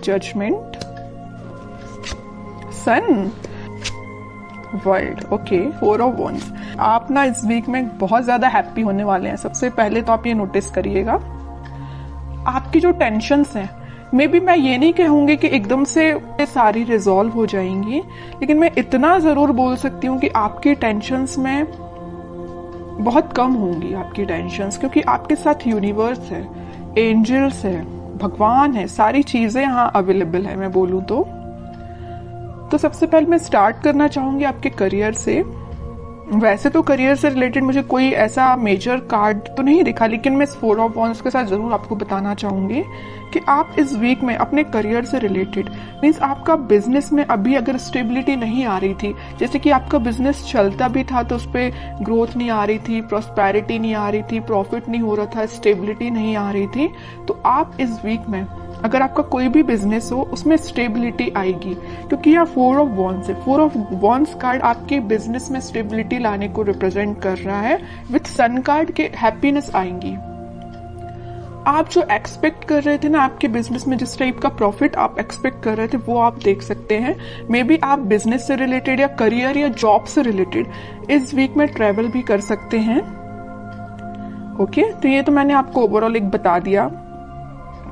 Judgement, sun, world. Okay, 4 of wands. आप ना इस वीक में बहुत ज्यादा हैप्पी होने वाले हैं। सबसे पहले तो आप ये नोटिस करिएगा, आपकी जो टेंशन्स हैं, मे बी मैं ये नहीं कहूंगी कि एकदम से सारी रिजॉल्व हो जाएंगी, लेकिन मैं इतना जरूर बोल सकती हूँ कि आपकी टेंशन्स में बहुत कम होंगी आपकी टेंशन्स, क्योंकि आपके साथ यूनिवर्स है, एंजल्स है, भगवान है, सारी चीजें यहाँ अवेलेबल है। मैं बोलूँ तो सबसे पहले मैं स्टार्ट करना चाहूंगी आपके करियर से। वैसे तो करियर से रिलेटेड मुझे कोई ऐसा मेजर कार्ड तो नहीं दिखा, लेकिन मैं इस 4 ऑफ वॉन्ड्स के साथ जरूर आपको बताना चाहूंगी कि आप इस वीक में अपने करियर से रिलेटेड, मीन्स आपका बिजनेस में अभी अगर स्टेबिलिटी नहीं आ रही थी, जैसे कि आपका बिजनेस चलता भी था तो उस पर ग्रोथ नहीं आ रही थी, प्रॉस्पेरिटी नहीं आ रही थी, प्रॉफिट नहीं हो रहा था, स्टेबिलिटी नहीं आ रही थी, तो आप इस वीक में अगर आपका कोई भी बिजनेस हो उसमें स्टेबिलिटी आएगी, क्योंकि यहाँ 4 ऑफ वॉन्ड्स है। 4 ऑफ वॉन्ड्स कार्ड आपके बिजनेस में स्टेबिलिटी लाने को रिप्रेजेंट कर रहा है। विथ सन कार्ड के हैप्पीनेस आएंगी। आप जो एक्सपेक्ट कर रहे थे ना आपके बिजनेस में, जिस टाइप का प्रॉफिट आप एक्सपेक्ट कर रहे थे, वो आप देख सकते हैं। मे बी आप बिजनेस से रिलेटेड या करियर या जॉब से रिलेटेड इस वीक में ट्रेवल भी कर सकते हैं। ओके, तो ये तो मैंने आपको ओवरऑल एक बता दिया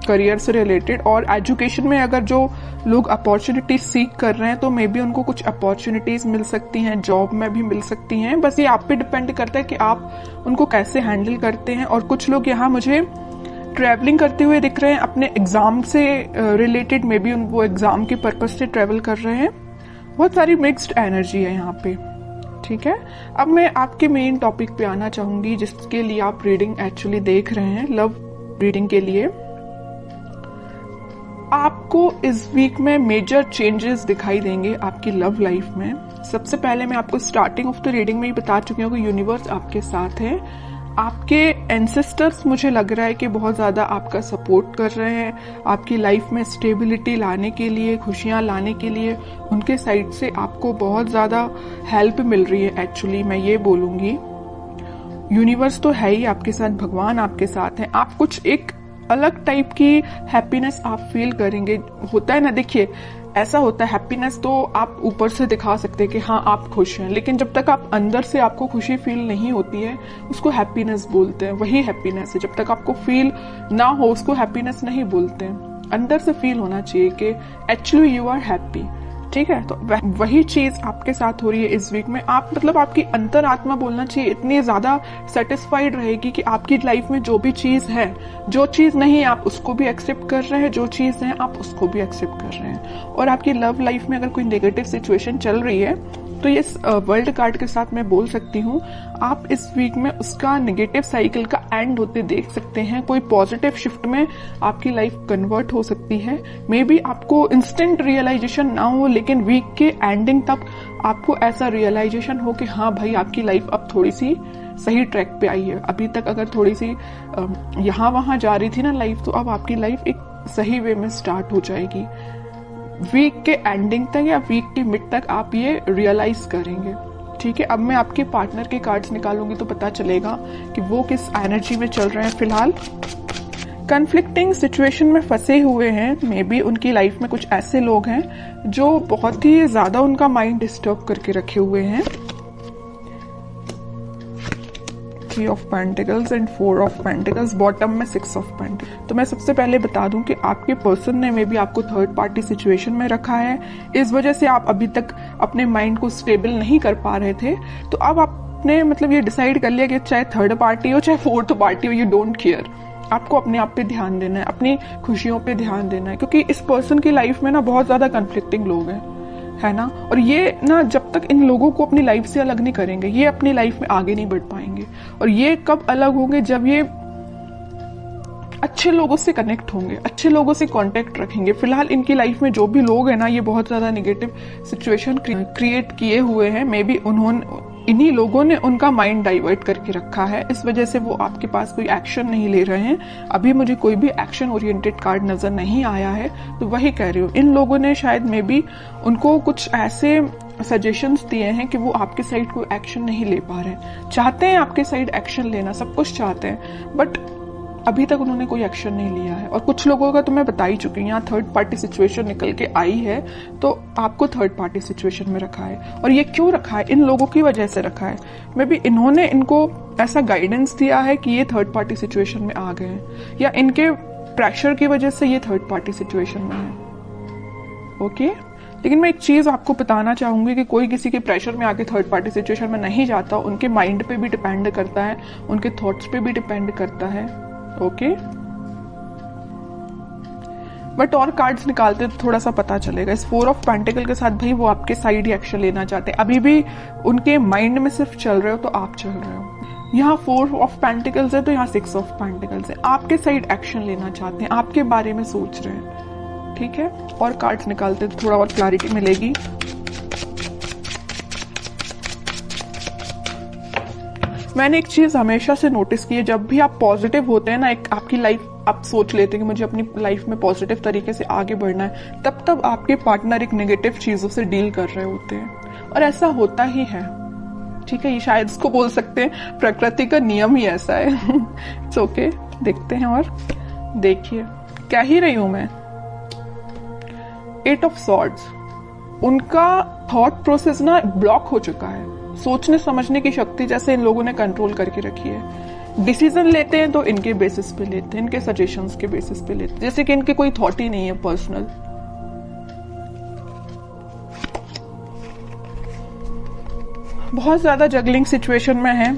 करियर से रिलेटेड। और एजुकेशन में अगर जो लोग अपॉर्चुनिटीज सीख कर रहे हैं तो मे बी उनको कुछ अपॉर्चुनिटीज मिल सकती हैं, जॉब में भी मिल सकती हैं। बस ये आप पे डिपेंड करता है कि आप उनको कैसे हैंडल करते हैं। और कुछ लोग यहाँ मुझे ट्रैवलिंग करते हुए दिख रहे हैं अपने एग्जाम से रिलेटेड, मे बी वो एग्जाम के पर्पज से ट्रैवल कर रहे हैं। बहुत सारी मिक्स्ड एनर्जी है यहाँ पे। ठीक है, अब मैं आपके मेन टॉपिक पे आना चाहूंगी जिसके लिए आप रीडिंग एक्चुअली देख रहे हैं, लव रीडिंग के लिए। आपको इस वीक में मेजर चेंजेस दिखाई देंगे आपकी लव लाइफ में। सबसे पहले मैं आपको स्टार्टिंग ऑफ द रीडिंग में ही बता चुकी हूँ कि यूनिवर्स आपके साथ है। आपके एंसेस्टर्स मुझे लग रहा है कि बहुत ज्यादा आपका सपोर्ट कर रहे हैं, आपकी लाइफ में स्टेबिलिटी लाने के लिए, खुशियां लाने के लिए उनके साइड से आपको बहुत ज्यादा हेल्प मिल रही है। एक्चुअली मैं ये बोलूंगी यूनिवर्स तो है ही आपके साथ, भगवान आपके साथ है। आप कुछ एक अलग टाइप की हैप्पीनेस आप फील करेंगे। होता है ना, देखिए ऐसा होता है, हैप्पीनेस तो आप ऊपर से दिखा सकते हैं कि हाँ आप खुश हैं, लेकिन जब तक आप अंदर से आपको खुशी फील नहीं होती है उसको हैप्पीनेस बोलते हैं। वही हैप्पीनेस है, जब तक आपको फील ना हो उसको हैप्पीनेस नहीं बोलते हैं। अंदर से फील होना चाहिए कि एक्चुअली यू आर हैप्पी। ठीक है, तो वही चीज आपके साथ हो रही है इस वीक में। आप मतलब आपकी अंतरात्मा बोलना चाहिए इतनी ज्यादा सेटिस्फाइड रहेगी कि आपकी लाइफ में जो भी चीज है, जो चीज नहीं आप उसको भी एक्सेप्ट कर रहे हैं, जो चीज है आप उसको भी एक्सेप्ट कर रहे हैं। और आपकी लव लाइफ में अगर कोई नेगेटिव सिचुएशन चल रही है तो ये वर्ल्ड कार्ड के साथ मैं बोल सकती हूँ आप इस वीक में उसका नेगेटिव साइकिल का एंड होते देख सकते हैं। कोई पॉजिटिव शिफ्ट में आपकी लाइफ कन्वर्ट हो सकती है। मे बी आपको इंस्टेंट रियलाइजेशन ना हो, लेकिन वीक के एंडिंग तक आपको ऐसा रियलाइजेशन हो कि हाँ भाई आपकी लाइफ अब थोड़ी सी सही ट्रैक पे आई है। अभी तक अगर थोड़ी सी यहाँ वहां जा रही थी ना लाइफ, तो अब आपकी लाइफ एक सही वे में स्टार्ट हो जाएगी। वीक के एंडिंग तक या वीक के मिड तक आप ये रियलाइज करेंगे। ठीक है, अब मैं आपके पार्टनर के कार्ड्स निकालूंगी तो पता चलेगा कि वो किस एनर्जी में चल रहे हैं फिलहाल। कन्फ्लिक्टिंग सिचुएशन में फंसे हुए हैं। मे बी उनकी लाइफ में कुछ ऐसे लोग हैं जो बहुत ही ज्यादा उनका माइंड डिस्टर्ब करके रखे हुए हैं। 3 of pentacles and 4 of pentacles, bottom में 6 ऑफ पेंटिकल्स। तो मैं सबसे पहले बता दूं कि आपके पर्सन ने मे बी आपको थर्ड पार्टी सिचुएशन में रखा है। इस वजह से आप अभी तक अपने माइंड को स्टेबल नहीं कर पा रहे थे। तो अब आपने मतलब ये डिसाइड कर लिया कि चाहे थर्ड पार्टी हो चाहे फोर्थ पार्टी हो, यू डोंट केयर। आपको अपने आप पे ध्यान देना है, अपनी खुशियों पे ध्यान देना है, क्योंकि इस पर्सन की लाइफ में ना बहुत ज्यादा कन्फ्लिक्टिंग लोग हैं, है ना। और ये ना जब तक इन लोगों को अपनी लाइफ से अलग नहीं करेंगे, ये अपनी लाइफ में आगे नहीं बढ़ पाएंगे। और ये कब अलग होंगे, जब ये अच्छे लोगों से कनेक्ट होंगे, अच्छे लोगों से कांटेक्ट रखेंगे। फिलहाल इनकी लाइफ में जो भी लोग हैं ना, ये बहुत ज्यादा नेगेटिव सिचुएशन क्रिएट किए हुए हैं। मे बी इन्हीं लोगों ने उनका माइंड डाइवर्ट करके रखा है, इस वजह से वो आपके पास कोई एक्शन नहीं ले रहे हैं। अभी मुझे कोई भी एक्शन ओरिएंटेड कार्ड नजर नहीं आया है, तो वही कह रही हूँ। इन लोगों ने शायद मे बी उनको कुछ ऐसे सजेशंस दिए हैं कि वो आपके साइड कोई एक्शन नहीं ले पा रहे। चाहते हैं आपके साइड एक्शन लेना, सब कुछ चाहते हैं, बट अभी तक उन्होंने कोई एक्शन नहीं लिया है। और कुछ लोगों का तो मैं बता ही चुकी हूँ, यहाँ थर्ड पार्टी सिचुएशन निकल के आई है, तो आपको थर्ड पार्टी सिचुएशन में रखा है। और ये क्यों रखा है? इन लोगों की वजह से रखा है। मे बी इन्होंने इनको ऐसा गाइडेंस दिया है कि ये थर्ड पार्टी सिचुएशन में आ गए हैं, या इनके प्रेशर की वजह से ये थर्ड पार्टी सिचुएशन में है। ओके, लेकिन मैं एक चीज आपको बताना चाहूंगी कि कोई किसी के प्रेशर में आके थर्ड पार्टी सिचुएशन में नहीं जाता। उनके माइंड पे भी डिपेंड करता है, उनके थॉट्स पे भी डिपेंड करता है। ओके, बट और कार्ड्स निकालते तो थोड़ा सा पता चलेगा। इस 4 ऑफ पेंटिकल के साथ भाई वो आपके साइड ही एक्शन लेना चाहते हैं। अभी भी उनके माइंड में सिर्फ चल रहे हो तो आप चल रहे हो। यहाँ 4 ऑफ पेंटिकल्स है तो यहाँ 6 ऑफ पेंटिकल्स है। आपके साइड एक्शन लेना चाहते हैं, आपके बारे में सोच रहे हैं। ठीक है, और कार्ड्स निकालते तो थोड़ा और क्लैरिटी मिलेगी। मैंने एक चीज हमेशा से नोटिस की है, जब भी आप पॉजिटिव होते हैं ना, एक आपकी लाइफ आप सोच लेते हैं कि मुझे अपनी लाइफ में पॉजिटिव तरीके से आगे बढ़ना है, तब आपके पार्टनर एक नेगेटिव चीजों से डील कर रहे होते हैं। और ऐसा होता ही है। ठीक है, ये शायद इसको बोल सकते हैं प्रकृति का नियम ही ऐसा है। इट्स ओके, देखते हैं। और देखिए क्या ही रही हूं मैं, 8 ऑफ सॉर्ड्स। उनका थॉट प्रोसेस ना ब्लॉक हो चुका है। सोचने समझने की शक्ति जैसे इन लोगों ने कंट्रोल करके रखी है। डिसीजन लेते हैं तो इनके बेसिस पे लेते हैं, इनके सजेशंस के बेसिस पे लेते हैं, जैसे कि इनके कोई थॉट ही नहीं है पर्सनल। बहुत ज्यादा जगलिंग सिचुएशन में है।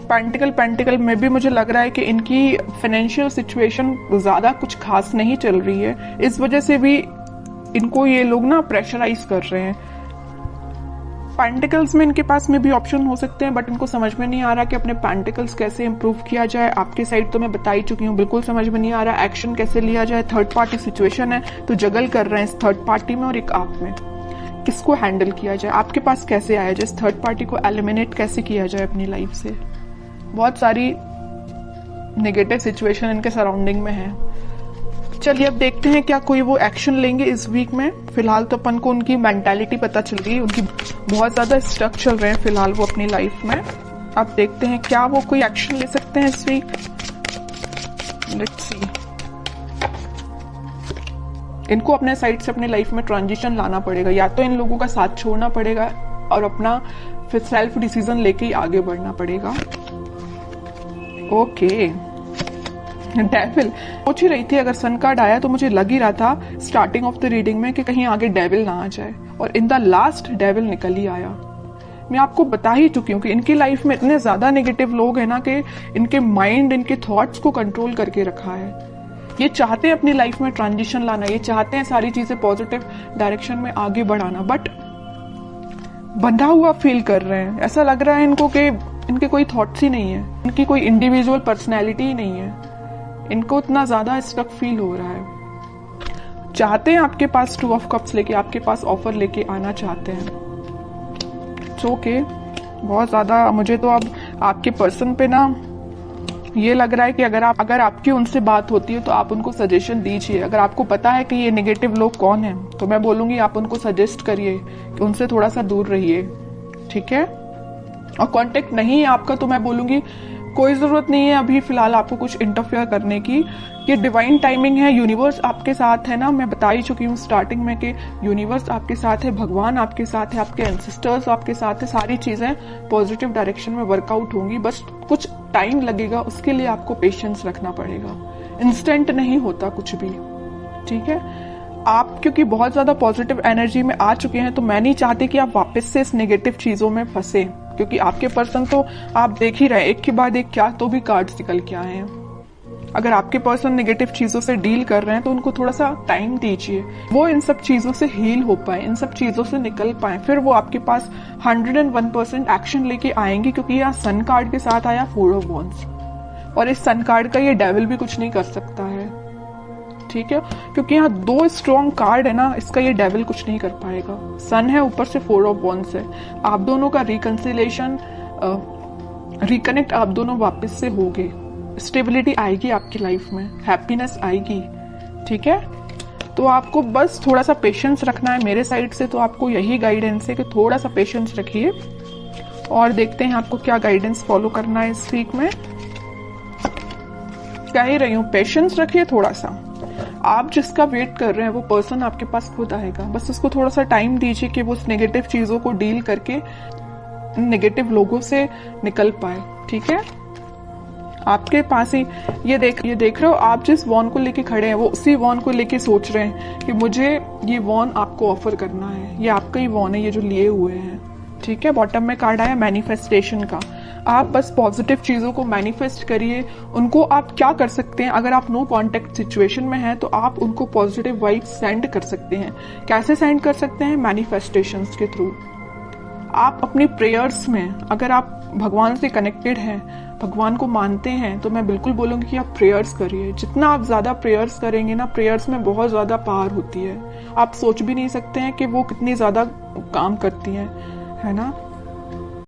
पेंटिकल में भी मुझे लग रहा है कि इनकी फाइनेंशियल सिचुएशन ज्यादा कुछ खास नहीं चल रही है। इस वजह से भी इनको ये लोग ना प्रेशराइज कर रहे हैं। पेंटिकल्स में इनके पास में भी ऑप्शन हो सकते हैं, बट इनको समझ में नहीं आ रहा कि अपने पेंटिकल्स कैसे इंप्रूव किया जाए। आपकी साइड तो मैं बता ही चुकी हूँ, बिल्कुल समझ में नहीं आ रहा एक्शन कैसे लिया जाए। थर्ड पार्टी सिचुएशन है तो जगल कर रहे हैं इस थर्ड पार्टी में और एक आप में। किसको हैंडल किया जाए, आपके पास कैसे आया जाए, इस थर्ड पार्टी को एलिमिनेट कैसे किया जाए अपनी लाइफ से। बहुत सारी नेगेटिव सिचुएशन इनके सराउंडिंग में है। चलिए अब देखते हैं क्या कोई वो एक्शन लेंगे इस वीक में। फिलहाल तो अपन को उनकी मेंटालिटी पता चल गई, उनकी बहुत ज्यादा स्टक चल रहे हैं फिलहाल वो अपनी लाइफ में। अब देखते हैं क्या वो कोई एक्शन ले सकते हैं इस वीक। Let's see. इनको अपने साइड से अपनी लाइफ में ट्रांजिशन लाना पड़ेगा, या तो इन लोगों का साथ छोड़ना पड़ेगा और अपना फिर सेल्फ डिसीजन लेके ही आगे बढ़ना पड़ेगा। ओके, डेविल सोच ही रही थी, अगर सन कार्ड आया तो मुझे लग ही रहा था स्टार्टिंग ऑफ द रीडिंग में कि कहीं आगे डेविल ना आ जाए, और इन द लास्ट डेविल निकल ही आया। मैं आपको बता ही चुकी हूँ कि इनकी लाइफ में इतने ज्यादा नेगेटिव लोग हैं ना कि इनके माइंड इनके थॉट्स को कंट्रोल करके रखा है। ये चाहते हैं अपनी लाइफ में ट्रांजिशन लाना, ये चाहते हैं सारी चीजें पॉजिटिव डायरेक्शन में आगे बढ़ाना, बट बंधा हुआ फील कर रहे हैं। ऐसा लग रहा है इनको कि इनके कोई थॉट्स ही नहीं है, इनकी कोई इंडिविजुअल पर्सनैलिटी ही नहीं है। इनको इतना ज्यादा स्टक फील हो रहा है। चाहते हैं आपके पास 2 ऑफ कप्स लेके, आपके पास ऑफर लेके आना चाहते हैं। इट्स ओके, बहुत ज्यादा मुझे तो अब आपके पर्सन पे ना ये लग रहा है कि अगर आपकी उनसे बात होती है तो आप उनको सजेशन दीजिए। अगर आपको पता है कि ये नेगेटिव लोग कौन है तो मैं बोलूंगी आप उनको सजेस्ट करिए कि उनसे थोड़ा सा दूर रहिए। ठीक है, और कांटेक्ट नहीं है आपका तो मैं बोलूंगी कोई जरूरत नहीं है अभी फिलहाल आपको कुछ इंटरफेयर करने की। ये डिवाइन टाइमिंग है, यूनिवर्स आपके साथ है ना। मैं बता ही चुकी हूँ स्टार्टिंग में कि यूनिवर्स आपके साथ है, भगवान आपके साथ है, आपके एंसेस्टर्स आपके साथ है। सारी चीजें पॉजिटिव डायरेक्शन में वर्कआउट होंगी, बस कुछ टाइम लगेगा, उसके लिए आपको पेशेंस रखना पड़ेगा। इंस्टेंट नहीं होता कुछ भी। ठीक है, आप क्योंकि बहुत ज्यादा पॉजिटिव एनर्जी में आ चुके हैं तो मैं नहीं चाहती कि आप वापस से इस नेगेटिव चीजों में फंसे, क्योंकि आपके पर्सन तो आप देख ही रहे एक के बाद एक क्या तो भी कार्ड्स निकल के आए हैं। अगर आपके पर्सन नेगेटिव चीजों से डील कर रहे हैं तो उनको थोड़ा सा टाइम दीजिए, वो इन सब चीजों से हील हो पाए, इन सब चीजों से निकल पाए, फिर वो आपके पास 101% एक्शन लेके आएंगे। क्योंकि यहाँ सन कार्ड के साथ आया 4 ऑफ वॉन्ड्स, और इस सन कार्ड का ये डेविल भी कुछ नहीं कर सकता है। ठीक है, क्योंकि यहाँ 2 स्ट्रॉन्ग कार्ड है ना, इसका ये डेविल कुछ नहीं कर पाएगा। सन है, ऊपर से 4 ऑफ वॉन्ड्स है। आप दोनों का रिकंसिलेशन रिकनेक्ट आप दोनों वापस से होगे, स्टेबिलिटी आएगी आपकी लाइफ में, हैप्पीनेस आएगी। ठीक है, तो आपको बस थोड़ा सा पेशेंस रखना है मेरे साइड से। तो आपको यही गाइडेंस है कि थोड़ा सा पेशेंस रखिए, और देखते हैं आपको क्या गाइडेंस फॉलो करना है इस वीक में। कह ही रही हूँ, पेशेंस रखिए थोड़ा सा। आप जिसका वेट कर रहे हैं वो पर्सन आपके पास खुद आएगा, बस उसको थोड़ा सा टाइम दीजिए कि वो उस नेगेटिव चीजों को डील करके नेगेटिव लोगों से निकल पाए। ठीक है, आपके पास ही ये देख रहे हो, आप जिस वॉन को लेके खड़े हैं वो उसी वॉन को लेके सोच रहे हैं कि मुझे ये वॉन आपको ऑफर करना है, ये आपका ही वॉन है ये जो लिए हुए हैं। ठीक है, बॉटम में कार्ड आया मैनिफेस्टेशन का। आप बस पॉजिटिव चीजों को मैनिफेस्ट करिए। उनको आप क्या कर सकते हैं, अगर आप नो कांटेक्ट सिचुएशन में हैं तो आप उनको पॉजिटिव वाइब्स सेंड कर सकते हैं। कैसे सेंड कर सकते हैं? मैनिफेस्टेशंस के थ्रू। आप अपनी प्रेयर्स में, अगर आप भगवान से कनेक्टेड हैं, भगवान को मानते हैं, तो मैं बिल्कुल बोलूंगी कि आप प्रेयर्स करिए। जितना आप ज्यादा प्रेयर्स करेंगे ना, प्रेयर्स में बहुत ज्यादा पावर होती है। आप सोच भी नहीं सकते हैं कि वो कितनी ज्यादा काम करती है ना।